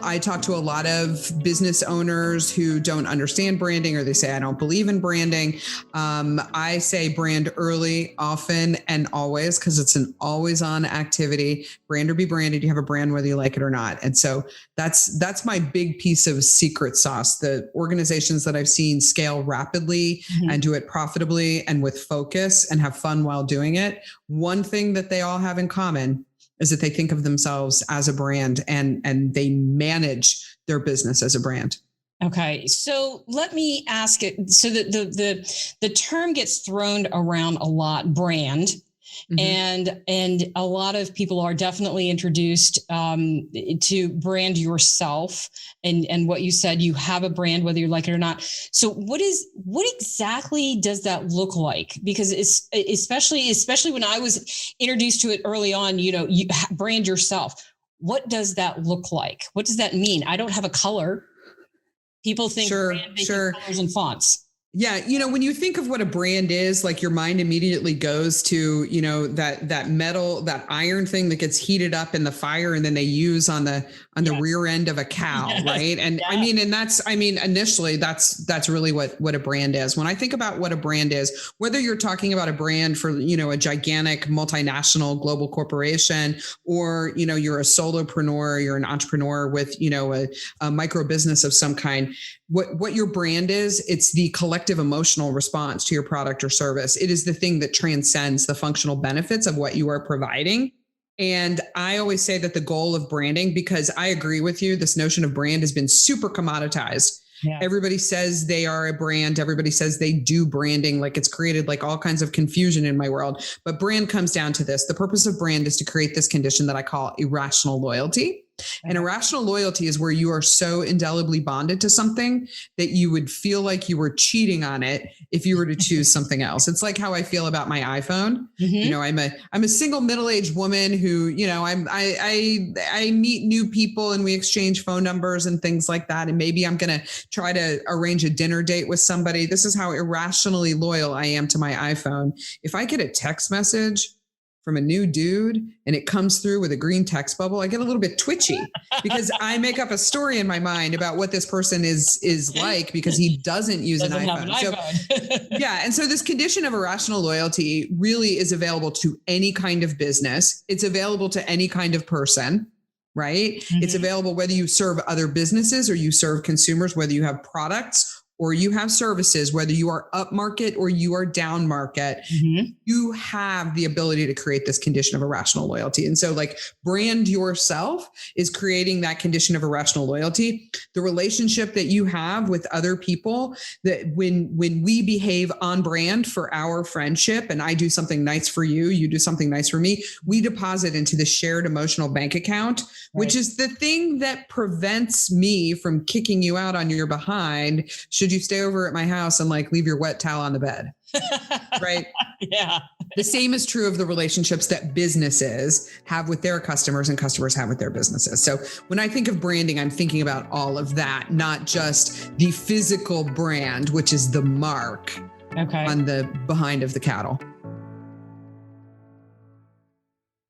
I talk to a lot of business owners who don't understand branding, or they say, I don't believe in branding. I say brand early, often, and always, because it's an always on activity. Brand or be branded. You have a brand whether you like it or not. And so that's my big piece of secret sauce. The organizations that I've seen scale rapidly and do it profitably and with focus and have fun while doing it. One thing that they all have in common is that they think of themselves as a brand and they manage their business as a brand. Okay, so let me ask it. So the term gets thrown around a lot, brand, and a lot of people are definitely introduced to brand yourself, and what you said, you have a brand whether you like it or not. So what exactly does that look like? Because it's especially when I was introduced to it early on, you brand yourself. What does that look like? What does that mean? I don't have a color. People think brand, they think colors and fonts. Yeah. When you think of what a brand is, like your mind immediately goes to, that metal, that iron thing that gets heated up in the fire and then they use on the rear end of a cow. Right. And initially that's really what a brand is. When I think about what a brand is, whether you're talking about a brand for, a gigantic multinational global corporation, or, you're a solopreneur, you're an entrepreneur with, a micro business of some kind, what your brand is, it's the collective emotional response to your product or service. It is the thing that transcends the functional benefits of what you are providing. And I always say that the goal of branding, because I agree with you, this notion of brand has been super commoditized. Yeah. Everybody says they are a brand. Everybody says they do branding. Like, it's created like all kinds of confusion in my world. But brand comes down to this. The purpose of brand is to create this condition that I call irrational loyalty. And irrational loyalty is where you are so indelibly bonded to something that you would feel like you were cheating on it if you were to choose something else. It's like how I feel about my iPhone. I'm a single middle-aged woman who, I meet new people and we exchange phone numbers and things like that. And maybe I'm going to try to arrange a dinner date with somebody. This is how irrationally loyal I am to my iPhone. If I get a text message from a new dude and it comes through with a green text bubble, I get a little bit twitchy because I make up a story in my mind about what this person is like because he doesn't use an iPhone. And so this condition of irrational loyalty really is available to any kind of business. It's available to any kind of person, right? It's available whether you serve other businesses or you serve consumers, whether you have products or you have services, whether you are up market or you are down market, you have the ability to create this condition of irrational loyalty. And so like brand yourself is creating that condition of irrational loyalty. The relationship that you have with other people, that when we behave on brand for our friendship and I do something nice for you, you do something nice for me, we deposit into the shared emotional bank account, which is the thing that prevents me from kicking you out on your behind should you stay over at my house and like leave your wet towel on the bed. Right. Yeah. The same is true of the relationships that businesses have with their customers and customers have with their businesses. So when I think of branding, I'm thinking about all of that, not just the physical brand, which is the mark on the behind of the cattle.